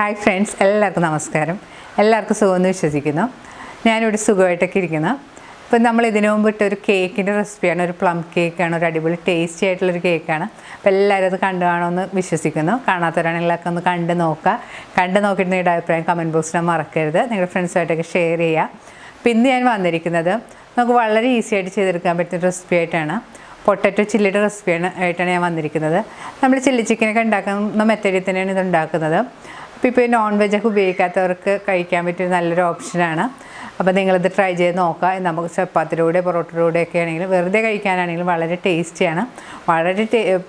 Hi friends, എല്ലാവർക്കും നമസ്കാരം. എല്ലാവർക്കും സുഖമെന്ന് വിശ്വസിക്കുന്നു. ഞാനിവിടെ സുഖമായിട്ടൊക്കെ ഇരിക്കുന്നു. ഇപ്പം നമ്മൾ ഇതിനു മുമ്പ് ഇട്ടൊരു കേക്കിൻ്റെ റെസിപ്പിയാണ്, ഒരു പ്ലം കേക്കാണ്, ഒരു അടിപൊളി ടേസ്റ്റി ആയിട്ടുള്ളൊരു കേക്കാണ്. അപ്പോൾ എല്ലാവരും അത് കണ്ടു കാണുമെന്ന് വിശ്വസിക്കുന്നു. കാണാത്തവരാണെങ്കിലൊക്കെ ഒന്ന് കണ്ട് നോക്കുക. കണ്ട് നോക്കിയിട്ട് നിങ്ങളുടെ അഭിപ്രായം കമൻറ്റ് ബോക്സിൽ മറക്കരുത്. നിങ്ങളുടെ ഫ്രണ്ട്സുമായിട്ടൊക്കെ ഷെയർ ചെയ്യുക. അപ്പോൾ ഇന്ന് ഞാൻ വന്നിരിക്കുന്നത് നമുക്ക് വളരെ ഈസി ആയിട്ട് ചെയ്തെടുക്കാൻ പറ്റുന്ന റെസിപ്പി ആയിട്ടാണ്. പൊട്ടറ്റോ ചില്ലിയുടെ ആയിട്ടാണ് ഞാൻ വന്നിരിക്കുന്നത്. നമ്മൾ ചില്ലി ചിക്കനൊക്കെ ഉണ്ടാക്കുന്ന മെത്തേഡിൽ തന്നെയാണ് ഇത് ഉണ്ടാക്കുന്നത്. അപ്പോൾ ഇപ്പോൾ നോൺ വെജൊക്കെ ഉപയോഗിക്കാത്തവർക്ക് കഴിക്കാൻ പറ്റിയ നല്ലൊരു ഓപ്ഷനാണ്. അപ്പോൾ നിങ്ങളിത് ട്രൈ ചെയ്ത് നോക്കുക. നമുക്ക് ചപ്പാത്തിയിലൂടെ പൊറോട്ടയിലൂടെ ഒക്കെ ആണെങ്കിലും വെറുതെ കഴിക്കാനാണെങ്കിലും വളരെ ടേസ്റ്റിയാണ്. വളരെ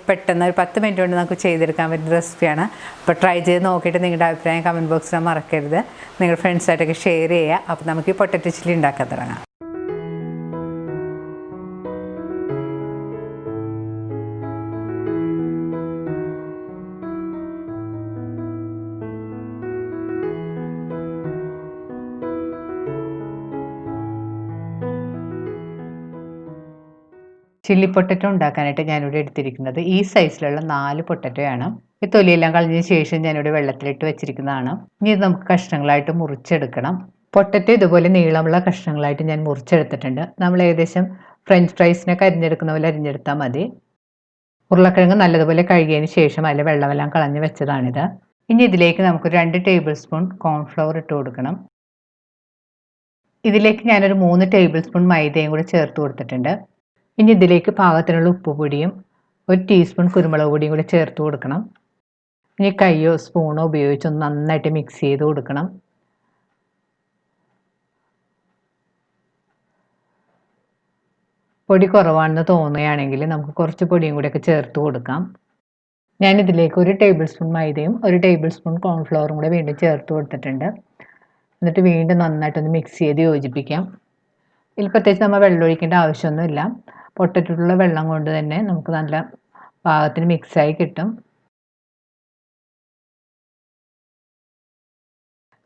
പെട്ടെന്ന് ഒരു 10 മിനിറ്റ് കൊണ്ട് നമുക്ക് ചെയ്തെടുക്കാൻ പറ്റുന്ന റെസിപ്പിയാണ്. അപ്പോൾ ട്രൈ ചെയ്ത് നോക്കിയിട്ട് നിങ്ങളുടെ അഭിപ്രായം കമൻറ്റ് ബോക്സിൽ മറക്കരുത്. നിങ്ങളുടെ ഫ്രണ്ട്സായിട്ടൊക്കെ ഷെയർ ചെയ്യുക. അപ്പോൾ നമുക്ക് ഈ പൊട്ടറ്റോ ചില്ലി ഉണ്ടാക്കാൻ തുടങ്ങാം. ചില്ലി പൊട്ടറ്റോ ഉണ്ടാക്കാനായിട്ട് ഞാനിവിടെ എടുത്തിരിക്കുന്നത് ഈ സൈസിലുള്ള 4 പൊട്ടറ്റോയാണ്. ഈ തൊലിയെല്ലാം കളഞ്ഞതിന് ശേഷം ഞാനിവിടെ വെള്ളത്തിലിട്ട് വെച്ചിരിക്കുന്നതാണ്. ഇനി ഇത് നമുക്ക് കഷ്ണങ്ങളായിട്ട് മുറിച്ചെടുക്കണം. പൊട്ടറ്റോ ഇതുപോലെ നീളമുള്ള കഷ്ണങ്ങളായിട്ട് ഞാൻ മുറിച്ചെടുത്തിട്ടുണ്ട്. നമ്മൾ ഏകദേശം ഫ്രഞ്ച് ഫ്രൈസിനൊക്കെ അരിഞ്ഞെടുക്കുന്ന പോലെ അരിഞ്ഞെടുത്താൽ മതി. ഉരുളക്കിഴങ്ങ് നല്ലതുപോലെ കഴുകിയതിന് ശേഷം അതിൽ വെള്ളമെല്ലാം കളഞ്ഞ് വെച്ചതാണിത്. ഇനി ഇതിലേക്ക് നമുക്ക് 2 ടേബിൾ സ്പൂൺ കോൺഫ്ലവർ ഇട്ട് കൊടുക്കണം. ഇതിലേക്ക് ഞാനൊരു 3 ടേബിൾ സ്പൂൺ മൈദയും കൂടി ചേർത്ത് കൊടുത്തിട്ടുണ്ട്. ഇനി ഇതിലേക്ക് പാകത്തിനുള്ള ഉപ്പുപൊടിയും 1 ടീസ്പൂൺ കുരുമുളക് പൊടിയും കൂടി ചേർത്ത് കൊടുക്കണം. ഇനി കൈയോ സ്പൂണോ ഉപയോഗിച്ചൊന്ന് നന്നായിട്ട് മിക്സ് ചെയ്ത് കൊടുക്കണം. പൊടി കുറവാണെന്ന് തോന്നുകയാണെങ്കിൽ നമുക്ക് കുറച്ച് പൊടിയും കൂടിയൊക്കെ ചേർത്ത് കൊടുക്കാം. ഞാനിതിലേക്ക് 1 ടേബിൾ സ്പൂൺ മൈദയും 1 ടേബിൾ സ്പൂൺ കോൺഫ്ലവറും കൂടെ വീണ്ടും ചേർത്ത് കൊടുത്തിട്ടുണ്ട്. എന്നിട്ട് വീണ്ടും നന്നായിട്ടൊന്ന് മിക്സ് ചെയ്ത് യോജിപ്പിക്കാം. ഇതിൽ പ്രത്യേകിച്ച് നമ്മൾ വെള്ളം ഒഴിക്കേണ്ട ആവശ്യമൊന്നുമില്ല. പൊട്ടറ്റോയിലുള്ള വെള്ളം കൊണ്ട് തന്നെ നമുക്ക് നല്ല പാകത്തിന് മിക്സായി കിട്ടും.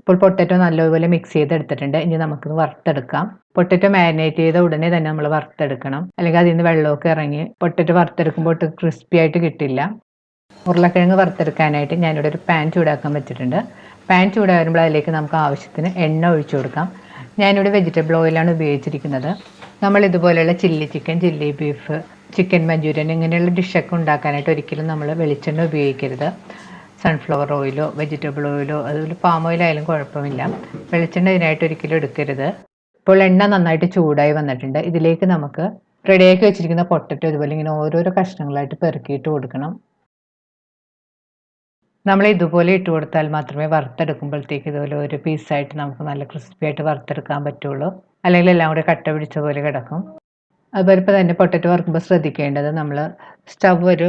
ഇപ്പോൾ പൊട്ടറ്റോ നല്ലതുപോലെ മിക്സ് ചെയ്തെടുത്തിട്ടുണ്ട്. ഇനി നമുക്കിത് വറുത്തെടുക്കാം. പൊട്ടറ്റോ മാരിനേറ്റ് ചെയ്ത ഉടനെ തന്നെ നമ്മൾ വറുത്തെടുക്കണം. അല്ലെങ്കിൽ അതിൽ നിന്ന് വെള്ളമൊക്കെ ഇറങ്ങി പൊട്ടറ്റോ വറുത്തെടുക്കുമ്പോൾ ക്രിസ്പി ആയിട്ട് കിട്ടില്ല. ഉരുളക്കിഴങ്ങ് വറുത്തെടുക്കാനായിട്ട് ഞാനിവിടെ ഒരു പാൻ ചൂടാക്കാൻ വെച്ചിട്ടുണ്ട്. പാൻ ചൂടായി വരുമ്പോൾ അതിലേക്ക് നമുക്ക് ആവശ്യത്തിന് എണ്ണ ഒഴിച്ചു കൊടുക്കാം. ഞാനിവിടെ വെജിറ്റബിൾ ഓയിലാണ് ഉപയോഗിച്ചിരിക്കുന്നത്. നമ്മൾ ഇതുപോലെയുള്ള chilli chicken, chilli beef, chicken manchurian ഇങ്ങനെയുള്ള ഡിഷൊക്കെ ഉണ്ടാക്കാനായിട്ട് ഒരിക്കലും നമ്മൾ വെളിച്ചെണ്ണ ഉപയോഗിക്കരുത്. സൺഫ്ലവർ ഓയിലോ വെജിറ്റബിൾ ഓയിലോ അതുപോലെ പാം ഓയിലായാലും കുഴപ്പമില്ല. വെളിച്ചെണ്ണ ഇതിനായിട്ട് ഒരിക്കലും എടുക്കരുത്. ഇപ്പോൾ എണ്ണ നന്നായിട്ട് ചൂടായി വന്നിട്ടുണ്ട്. ഇതിലേക്ക് നമുക്ക് റെഡിയാക്കി വെച്ചിരിക്കുന്ന പൊട്ടറ്റോ ഇതുപോലെ ഇങ്ങനെ ഓരോരോ കഷ്ണങ്ങളായിട്ട് പെറുക്കിയിട്ട് കൊടുക്കണം. നമ്മൾ ഇതുപോലെ ഇട്ട് കൊടുത്താൽ മാത്രമേ വറുത്തെടുക്കുമ്പോഴത്തേക്ക് ഇതുപോലെ ഒരു പീസായിട്ട് നമുക്ക് നല്ല ക്രിസ്പി ആയിട്ട് വറുത്തെടുക്കാൻ പറ്റുള്ളൂ. അല്ലെങ്കിൽ എല്ലാം കൂടി കട്ട പിടിച്ച പോലെ കിടക്കും. അതുപോലെ ഇപ്പോൾ തന്നെ പൊട്ടറ്റോ വറുക്കുമ്പോൾ ശ്രദ്ധിക്കേണ്ടത് നമ്മൾ സ്റ്റവ് ഒരു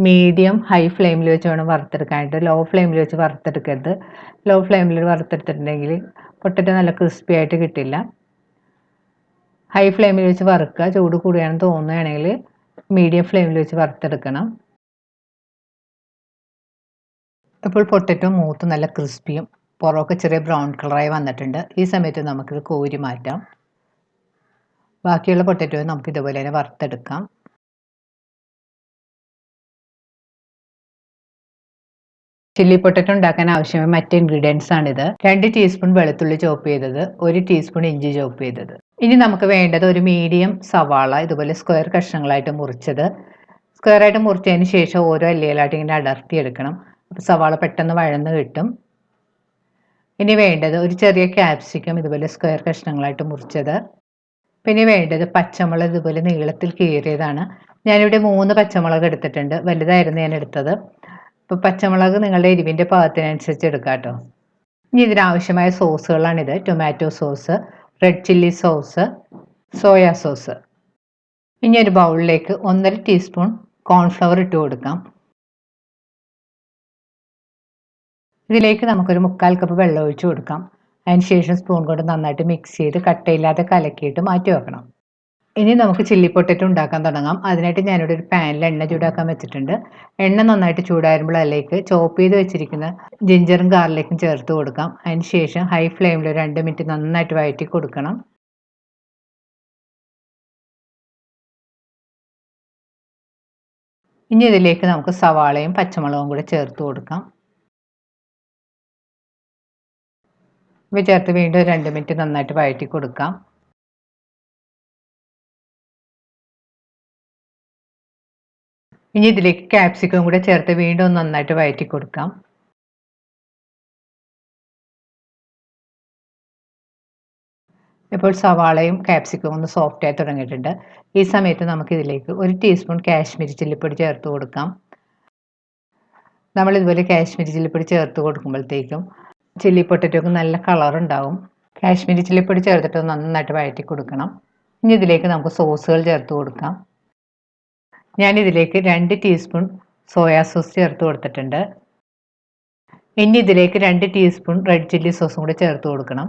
മീഡിയം ഹൈ ഫ്ലെയിമിൽ വെച്ച് വേണം വറുത്തെടുക്കാനായിട്ട്. ലോ ഫ്ലെയിമിൽ വെച്ച് വറുത്തെടുക്കരുത്. ലോ ഫ്ലെയിമിൽ വറുത്തെടുത്തിട്ടുണ്ടെങ്കിൽ പൊട്ടറ്റോ നല്ല ക്രിസ്പി ആയിട്ട് കിട്ടില്ല. ഹൈ ഫ്ലെയിമിൽ വെച്ച് വറുക്കുക. ചൂട് കൂടുകയാണെന്ന് തോന്നുകയാണെങ്കിൽ മീഡിയം ഫ്ലെയിമിൽ വെച്ച് വറുത്തെടുക്കണം. ഇപ്പോൾ പൊട്ടറ്റോ മൂത്ത് നല്ല ക്രിസ്പിയും പുറമൊക്കെ ചെറിയ ബ്രൗൺ കളറായി വന്നിട്ടുണ്ട്. ഈ സമയത്ത് നമുക്കിത് കോരി മാറ്റാം. ബാക്കിയുള്ള പൊട്ടറ്റോ നമുക്ക് ഇതുപോലെ തന്നെ വറുത്തെടുക്കാം. ചില്ലി പൊട്ടറ്റോ ഉണ്ടാക്കാൻ ആവശ്യമായ മറ്റ് ഇൻഗ്രീഡിയൻസ് ആണിത്. 2 ടീസ്പൂൺ വെളുത്തുള്ളി ചോപ്പ് ചെയ്തത്, 1 ടീസ്പൂൺ ഇഞ്ചി ചോപ്പ് ചെയ്തത്. ഇനി നമുക്ക് വേണ്ടത് ഒരു മീഡിയം സവാള ഇതുപോലെ സ്ക്വയർ കഷ്ണങ്ങളായിട്ട് മുറിച്ചത്. സ്ക്വയർ ആയിട്ട് മുറിച്ചതിന് ശേഷം ഓരോ അല്ലികളായിട്ട് ഇങ്ങനെ അടർത്തിയെടുക്കണം. അപ്പോൾ സവാള പെട്ടെന്ന് വഴന്ന് കിട്ടും. ഇനി വേണ്ടത് ഒരു ചെറിയ ക്യാപ്സിക്കം ഇതുപോലെ സ്ക്വയർ കഷ്ണങ്ങളായിട്ട് മുറിച്ചത്. പിന്നെ വേണ്ടത് പച്ചമുളക് ഇതുപോലെ നീളത്തിൽ കീറിയതാണ്. ഞാനിവിടെ 3 പച്ചമുളക് എടുത്തിട്ടുണ്ട്. വലുതായിരുന്നു ഞാൻ എടുത്തത്. ഇപ്പോൾ പച്ചമുളക് നിങ്ങളുടെ എരിവിൻ്റെ പാകത്തിനനുസരിച്ച് എടുക്കാം കേട്ടോ. ഇനി ഇതിനാവശ്യമായ സോസുകളാണിത്. Tomato sauce, red chilli sauce, soya sauce. ഇനി ഒരു ബൗളിലേക്ക് 1.5 ടീസ്പൂൺ കോൺഫ്ലവർ ഇട്ട് കൊടുക്കാം. ഇതിലേക്ക് നമുക്കൊരു 3/4 കപ്പ് വെള്ളം ഒഴിച്ച് കൊടുക്കാം. അതിനുശേഷം സ്പൂൺ കൊണ്ട് നന്നായിട്ട് മിക്സ് ചെയ്ത് കട്ടയില്ലാതെ കലക്കിയിട്ട് മാറ്റി വെക്കണം. ഇനി നമുക്ക് ചില്ലി പൊട്ടറ്റോ ഉണ്ടാക്കാൻ തുടങ്ങാം. അതിനായിട്ട് ഞാനിവിടെ ഒരു പാനിൽ എണ്ണ ചൂടാക്കാൻ വെച്ചിട്ടുണ്ട്. എണ്ണ നന്നായിട്ട് ചൂടാകുമ്പോൾ അതിലേക്ക് ചോപ്പ് ചെയ്ത് വെച്ചിരിക്കുന്ന ജിഞ്ചറും ഗാർലിക്കും ചേർത്ത് കൊടുക്കാം. അതിനുശേഷം ഹൈ ഫ്ലെയിമിൽ 2 മിനിറ്റ് നന്നായിട്ട് വഴറ്റി കൊടുക്കണം. ഇനി ഇതിലേക്ക് നമുക്ക് സവാളയും പച്ചമുളകും കൂടി ചേർത്ത് കൊടുക്കാം. ഇവ ചേർത്ത് വീണ്ടും 2 മിനിറ്റ് നന്നായിട്ട് വഴറ്റി കൊടുക്കാം. ഇനി ഇതിലേക്ക് ക്യാപ്സിക്കം കൂടെ ചേർത്ത് വീണ്ടും ഒന്ന് നന്നായിട്ട് വഴറ്റി കൊടുക്കാം. ഇപ്പോൾ സവാളയും ക്യാപ്സിക്കവും ഒന്ന് സോഫ്റ്റ് ആയി തുടങ്ങിയിട്ടുണ്ട്. ഈ സമയത്ത് നമുക്ക് ഇതിലേക്ക് 1 ടീസ്പൂൺ കാശ്മീരി ചില്ലിപ്പൊടി ചേർത്ത് കൊടുക്കാം. നമ്മൾ ഇതുപോലെ കാശ്മീരി ചില്ലിപ്പൊടി ചേർത്ത് കൊടുക്കുമ്പോഴത്തേക്കും ചില്ലി പൊട്ടറ്റോക്ക് നല്ല കളർ ഉണ്ടാവും. കാശ്മീരി ചില്ലിപ്പൊടി ചേർത്തിട്ട് നന്നായിട്ട് വഴറ്റി കൊടുക്കണം. ഇനി ഇതിലേക്ക് നമുക്ക് സോസുകൾ ചേർത്ത് കൊടുക്കാം. ഞാൻ ഇതിലേക്ക് 2 ടീസ്പൂൺ സോയാ സോസ് ചേർത്ത് കൊടുത്തിട്ടുണ്ട്. ഇനി ഇതിലേക്ക് 2 ടീസ്പൂൺ റെഡ് ചില്ലി സോസും കൂടി ചേർത്ത് കൊടുക്കണം.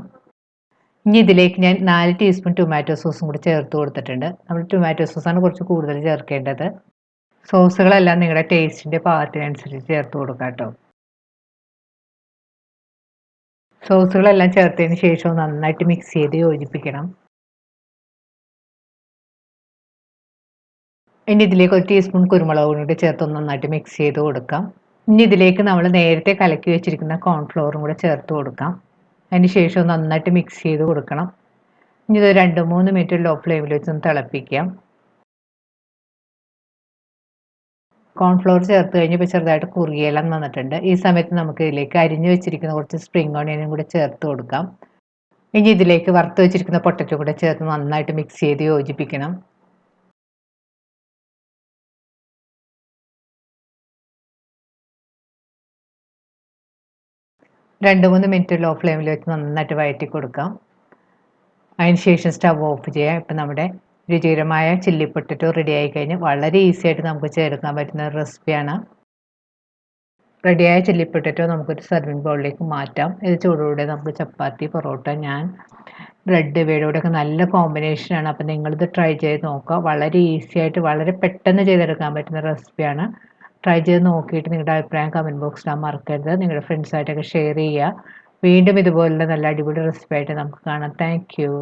ഇനി ഇതിലേക്ക് ഞാൻ 4 ടീസ്പൂൺ ടൊമാറ്റോ സോസും കൂടി ചേർത്ത് കൊടുത്തിട്ടുണ്ട്. നമ്മൾ ടൊമാറ്റോ സോസാണ് കുറച്ച് കൂടുതൽ ചേർക്കേണ്ടത്. സോസുകളെല്ലാം നിങ്ങളുടെ ടേസ്റ്റിൻ്റെ പാകത്തിനനുസരിച്ച് ചേർത്ത് കൊടുക്കാം കേട്ടോ. സോസുകളെല്ലാം ചേർത്തതിന് ശേഷം നന്നായിട്ട് മിക്സ് ചെയ്ത് യോജിപ്പിക്കണം. ഇനി ഇതിലേക്ക് 1 ടീസ്പൂൺ കുരുമുളക് പൊടി ചേർത്ത് നന്നായിട്ട് മിക്സ് ചെയ്ത് കൊടുക്കാം. ഇനി ഇതിലേക്ക് നമ്മൾ നേരത്തെ കലക്കി വെച്ചിരിക്കുന്ന കോൺഫ്ലവറും കൂടെ ചേർത്ത് കൊടുക്കാം. അതിന് ശേഷം നന്നായിട്ട് മിക്സ് ചെയ്ത് കൊടുക്കണം. ഇനി ഇത് 2-3 മിനിറ്റ് ലോ ഫ്ലെയിമിൽ വെച്ച് തിളപ്പിക്കാം. കോൺഫ്ലവർ ചേർത്ത് കഴിഞ്ഞപ്പോൾ ചെറുതായിട്ട് കുറുകിയെല്ലാം വന്നിട്ടുണ്ട്. ഈ സമയത്ത് നമുക്ക് ഇതിലേക്ക് അരിഞ്ഞു വെച്ചിരിക്കുന്ന കുറച്ച് സ്പ്രിംഗ് ഓണിയനും കൂടെ ചേർത്ത് കൊടുക്കാം. ഇനി ഇതിലേക്ക് വറുത്ത് വെച്ചിരിക്കുന്ന പൊട്ടറ്റോ കൂടെ ചേർത്ത് നന്നായിട്ട് മിക്സ് ചെയ്ത് യോജിപ്പിക്കണം. രണ്ട് മൂന്ന് മിനിറ്റ് ലോ ഫ്ലെയിമിൽ വെച്ച് നന്നായിട്ട് വഴറ്റി കൊടുക്കാം. അതിന് ശേഷം സ്റ്റവ് ഓഫ് ചെയ്യാം. ഇപ്പം നമ്മുടെ രുചികരമായ ചില്ലി പൊട്ടറ്റോ റെഡി ആയി കഴിഞ്ഞ് വളരെ ഈസി ആയിട്ട് നമുക്ക് ചേർക്കാൻ പറ്റുന്ന ഒരു റെസിപ്പിയാണ്. റെഡിയായ ചില്ലി പൊട്ടറ്റോ നമുക്കൊരു സർവിങ് ബൗളിലേക്ക് മാറ്റാം. ഇത് ചൂടോടെ നമുക്ക് ചപ്പാത്തി, പൊറോട്ട, ഞാൻ, ബ്രെഡ് ഇവയുടെ കൂടെയൊക്കെ നല്ല കോമ്പിനേഷനാണ്. അപ്പോൾ നിങ്ങളിത് ട്രൈ ചെയ്ത് നോക്കുക. വളരെ ഈസി ആയിട്ട് വളരെ പെട്ടെന്ന് ചെയ്തെടുക്കാൻ പറ്റുന്ന റെസിപ്പിയാണ്. ട്രൈ ചെയ്ത് നോക്കിയിട്ട് നിങ്ങളുടെ അഭിപ്രായം കമൻറ്റ് ബോക്സിൽ മറക്കരുത്. നിങ്ങളുടെ ഫ്രണ്ട്സായിട്ടൊക്കെ ഷെയർ ചെയ്യുക. വീണ്ടും ഇതുപോലുള്ള നല്ല അടിപൊളി റെസിപ്പി ആയിട്ട് നമുക്ക് കാണാം. Thank you.